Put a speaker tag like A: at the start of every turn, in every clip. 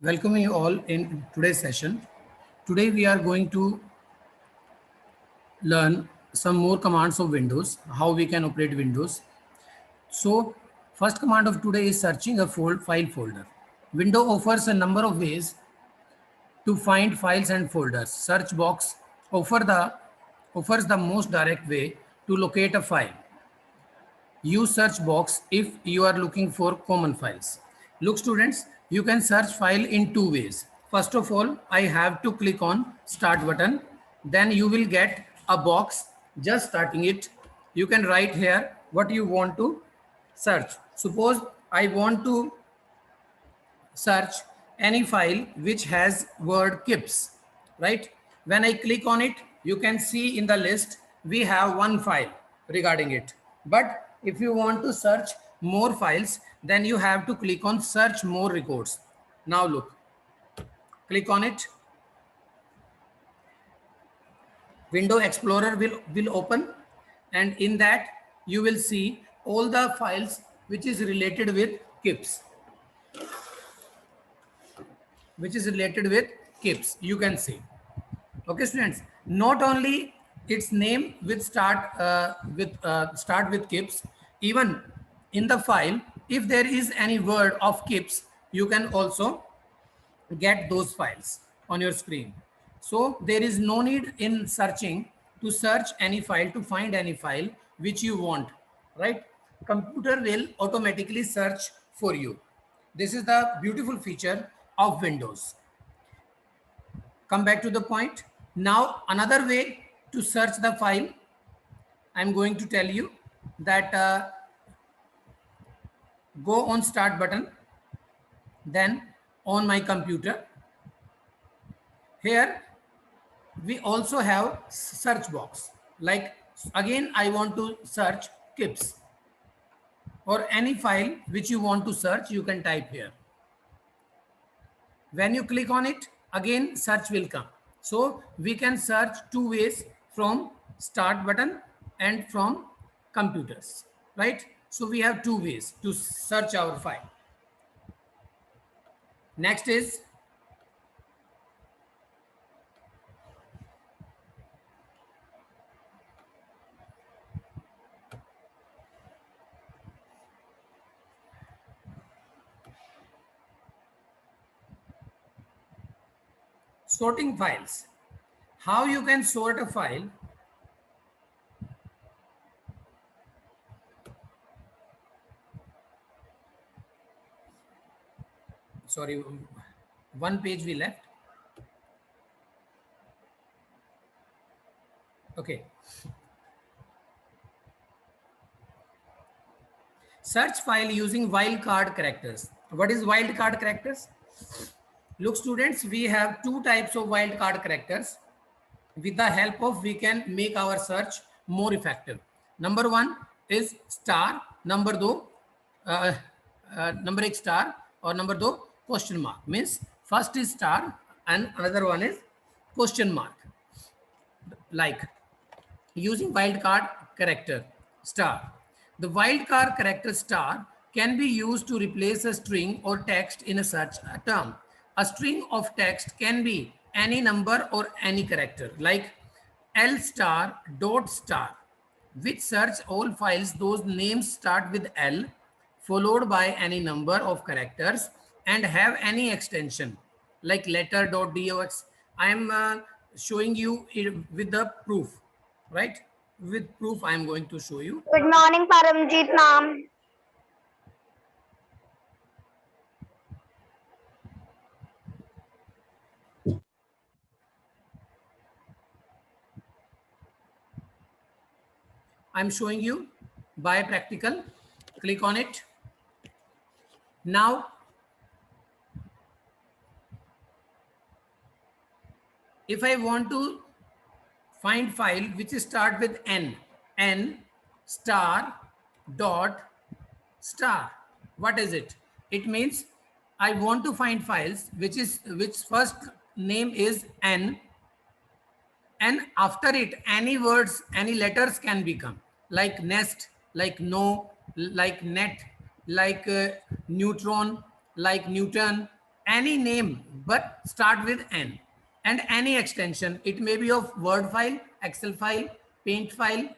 A: Welcome you all in today's session. Today we are going to learn some more commands of Windows, how we can operate Windows. So first command of today is searching a file folder. Windows offers a number of ways to find files and folders. Search box offers the most direct way to locate a file. Use search box if you are looking for common files. Look students, you can search file in two ways. First of all, I have to click on start button. Then you will get a box just starting it. You can write here what you want to search. Suppose I want to search any file which has word KIPS, right? When I click on it, you can see in the list, we have one file regarding it. But if you want to search more files, then you have to click on search more records. Now look, click on it. Window Explorer will open, and in that you will see all the files which is related with KIPS. You can see. Okay students, not only its name with start with KIPS, even in the file if there is any word of KIPS, you can also get those files on your screen. So there is no need in searching to search any file to find any file which you want, right? Computer will automatically search for you. This is the beautiful feature of Windows. Come back to the point. Now another way to search the file, I'm going to tell you that go on start button, then on my computer. Here we also have search box. Like again, I want to search KIPS or any file which you want to search, you can type here. When you click on it, again search will come. So we can search two ways, from start button and from computers, right? So we have two ways to search our file. Next is sorting files. How you can sort a file? Sorry, one page we left. Okay. Search file using wildcard characters. What is wildcard characters? Look students, we have two types of wildcard characters. With the help of, we can make our search more effective. Number one is star, number एक star और number दो question mark. Means first is star and another one is question mark. Like using wildcard character star. The wildcard character star can be used to replace a string or text in a search term. A string of text can be any number or any character, like L star dot star, which search all files those names start with L followed by any number of characters and have any extension, like letter.dox. I am showing you with the proof, right? With proof I am going to show you.
B: Good morning, Paramjit ma'am.
A: I'm showing you by practical. Click on it. Now, if I want to find file which start with N star dot star, what is it? It means I want to find files which first name is N, and after it any words, any letters can become, like nest, like no, like net, like neutron, like Newton, any name but start with N, and any extension. It may be of Word file, Excel file, Paint file,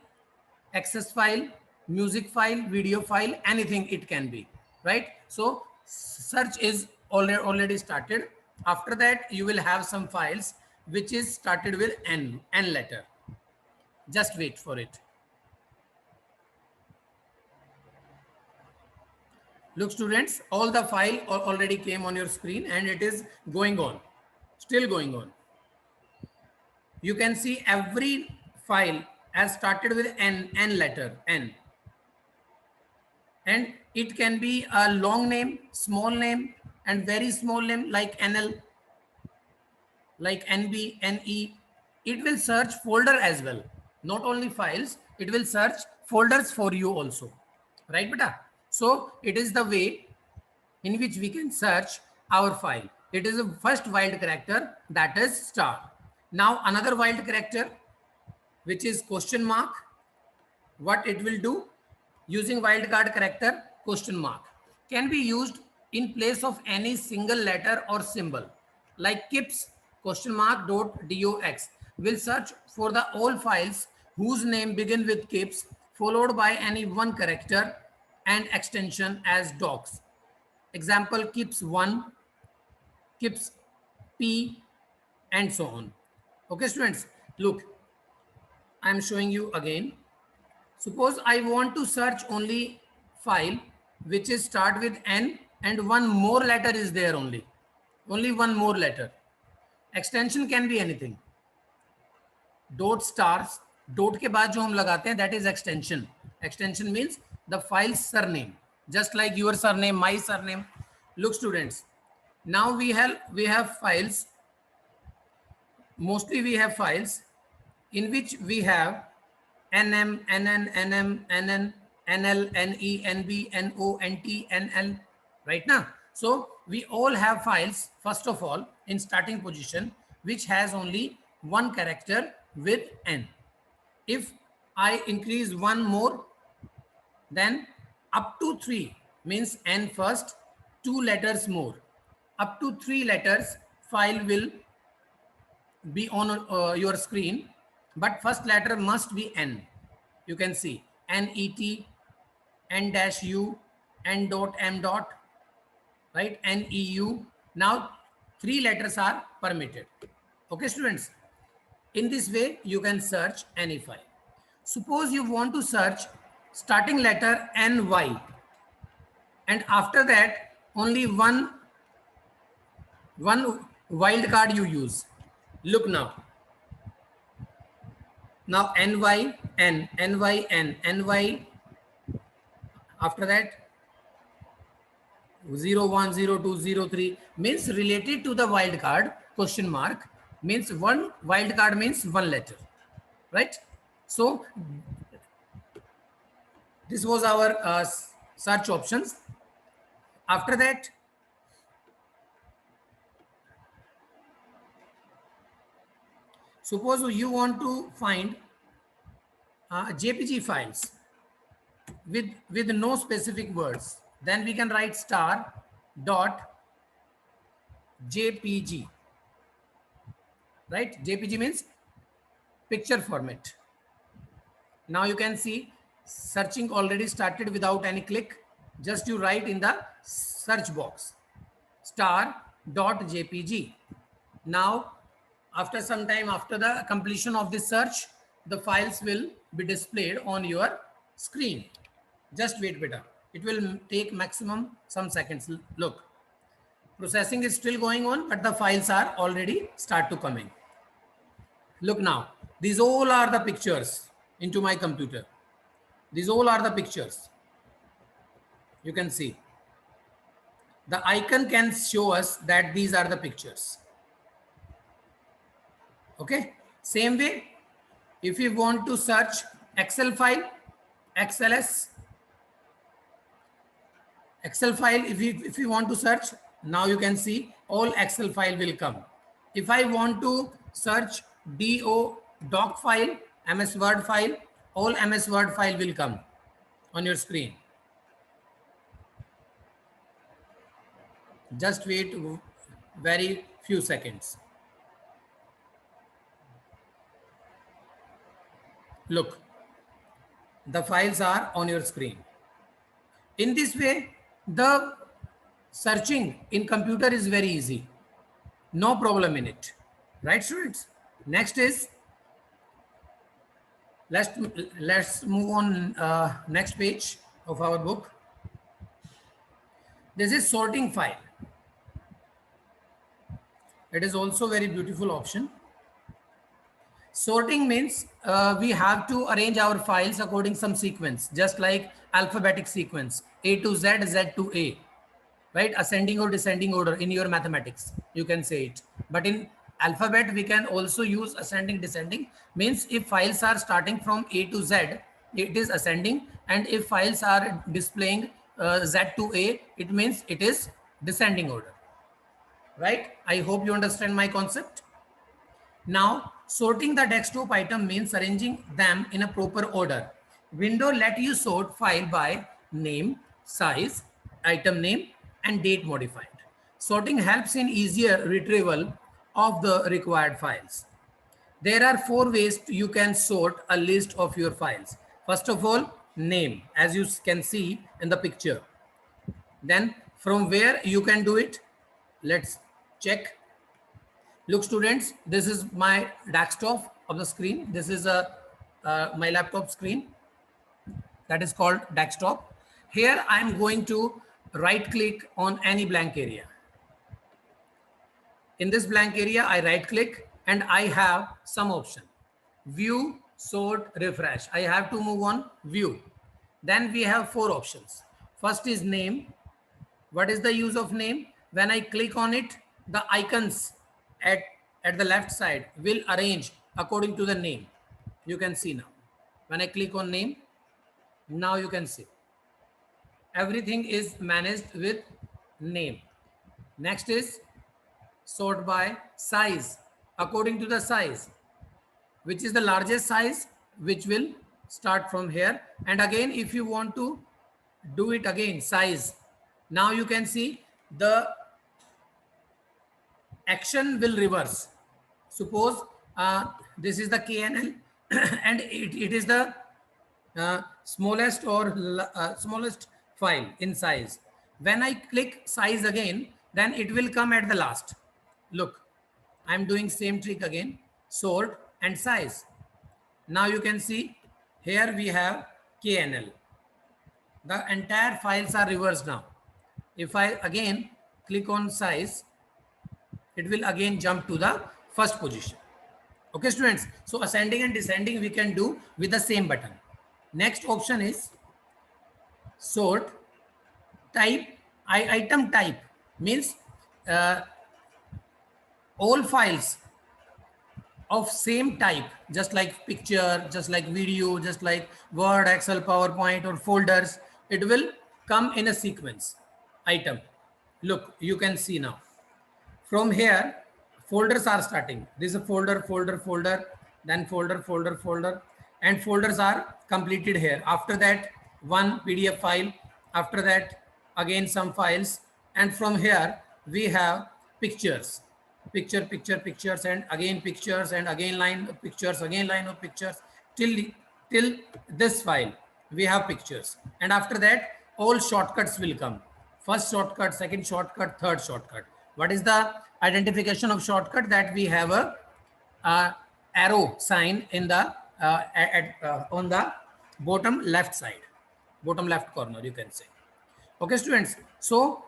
A: Access file, music file, video file, anything it can be, right? So search is already started. After that, you will have some files which is started with N letter. Just wait for it. Look, students, all the file already came on your screen and it is going on, still going on. You can see every file has started with N letter, N. And it can be a long name, small name, and very small name like NL, like NB, NE. It will search folder as well. Not only files, it will search folders for you also. Right, beta? So it is the way in which we can search our file. It is the first wild character, that is star. Now another wild character, which is question mark. What it will do? Using wildcard character question mark can be used in place of any single letter or symbol, like kips question mark dot dox will search for the all files whose name begin with kips followed by any one character and extension as docs. Example, kips 1, kips p, and so on. Okay, students, look, I am showing you again. Suppose I want to search only file which is start with N and one more letter is there only one more letter. Extension can be anything. Dot stars, dot के बाद जो हम लगाते हैं that is extension. Extension means the file's surname, just like your surname, my surname. Look, students, now we have files. Mostly we have files in which we have NM, NN, NM, NN, NL, NE, NB, NO, NT, NL, right now. So we all have files, first of all, in starting position, which has only one character with N. If I increase one more, then up to 3 means N first, 2 letters more. Up to 3 letters file will be on your screen, but first letter must be N. You can see NET, N-U, N dot M dot, right? NEU. Now 3 letters are permitted. Okay, students. In this way, you can search any file. Suppose you want to search starting letter NY, and after that only one wildcard you use. Look now. Now NY, N, NY, N, NY. After that 0, 1, 0, 2, 0, 3 means related to the wildcard question mark means one wildcard means one letter, right? So this was our search options. After that, suppose you want to find JPG files with no specific words, then we can write star dot JPG, right? JPG means picture format. Now you can see searching already started without any click. Just you write in the search box star dot JPG. Now after some time, after the completion of this search, the files will be displayed on your screen. Just wait, beta. It will take maximum some seconds. Look, processing is still going on, but the files are already start to coming. Look now, these all are the pictures into my computer. These all are the pictures. You can see. The icon can show us that these are the pictures. Okay. Same way, if you want to search Excel file, XLS, Excel file, if you want to search, now you can see all Excel file will come. If I want to search doc file, MS Word file, all MS Word file will come on your screen. Just wait very few seconds. Look, the files are on your screen. In this way, the searching in computer is very easy. No problem in it. Right, students? Next is, let's move on next page of our book. This is sorting file. It is also very beautiful option. Sorting means we have to arrange our files according some sequence, just like alphabetic sequence, A to Z, Z to A, right? Ascending or descending order in your mathematics, you can say it. But in alphabet, we can also use ascending, descending. Means if files are starting from A to Z, it is ascending. And if files are displaying Z to A, it means it is descending order, right? I hope you understand my concept. Now, sorting the desktop item means arranging them in a proper order. Window let you sort file by name, size, item name, and date modified. Sorting helps in easier retrieval of the required files. There are 4 ways you can sort a list of your files. First of all, name, as you can see in the picture. Then from where you can do it, let's check. Look, students, this is my desktop of the screen. This is my laptop screen that is called desktop. Here I am going to right click on any blank area. In this blank area, I right click and I have some option. View, sort, refresh. I have to move on view. Then we have 4 options. First is name. What is the use of name? When I click on it, the icons at the left side will arrange according to the name. You can see now. When I click on name, now you can see. Everything is managed with name. Next is sort by size. According to the size, which is the largest size, which will start from here. And again, if you want to do it again, size, now you can see the action will reverse. Suppose this is the KNL and it is the smallest file in size. When I click size again, then it will come at the last. Look, I'm doing same trick again, sort and size. Now you can see here we have KNL. The entire files are reversed now. If I again click on size, it will again jump to the first position. Okay, students. So ascending and descending we can do with the same button. Next option is sort type. Item type means all files of same type, just like picture, just like video, just like Word, Excel, PowerPoint, or folders, it will come in a sequence. Item. Look, you can see now. From here, folders are starting. This is a folder, folder, folder, then folder, folder, folder, and folders are completed here. After that, one PDF file. After that, again some files. And from here, we have pictures. Picture, picture, pictures, and again line of pictures, again line of pictures, till this file, we have pictures. And after that, all shortcuts will come. First shortcut, second shortcut, third shortcut. What is the identification of shortcut? That we have a arrow sign in the on the bottom left side, bottom left corner, you can say. Okay, students. So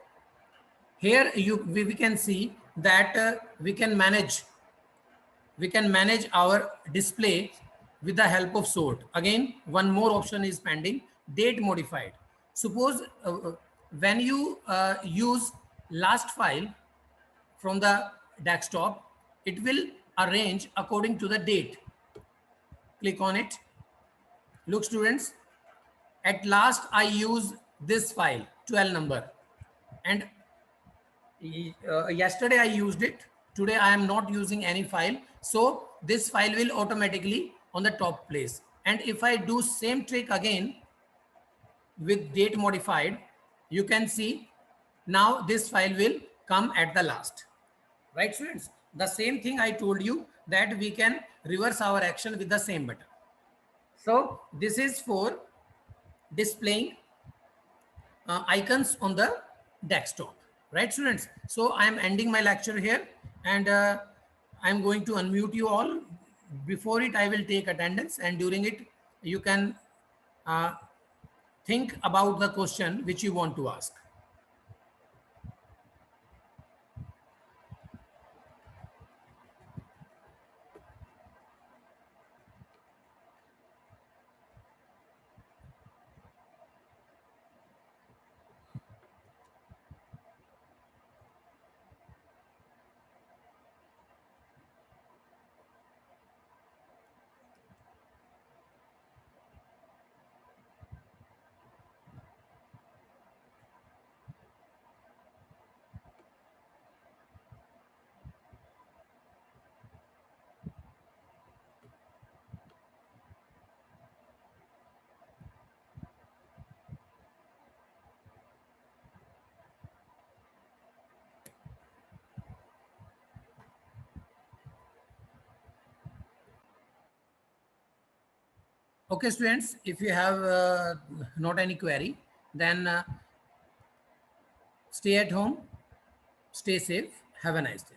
A: here we can see that we can manage our display with the help of sort. Again, one more option is pending, date modified. Suppose when you use last file from the desktop, it will arrange according to the date. Click on it. Look, students, at last I use this file 12 number, and yesterday I used it. Today I am not using any file, so this file will automatically on the top place. And if I do same trick again with date modified, you can see now this file will come at the last. right students? The same thing I told you, that we can reverse our action with the same button. So this is for displaying icons on the desktop, right students? So I am ending my lecture here, and I am going to unmute you all. Before it, I will take attendance, and during it you can uh, think about the question which you want to ask. Okay students, if you have not any query, then stay at home, stay safe, have a nice day.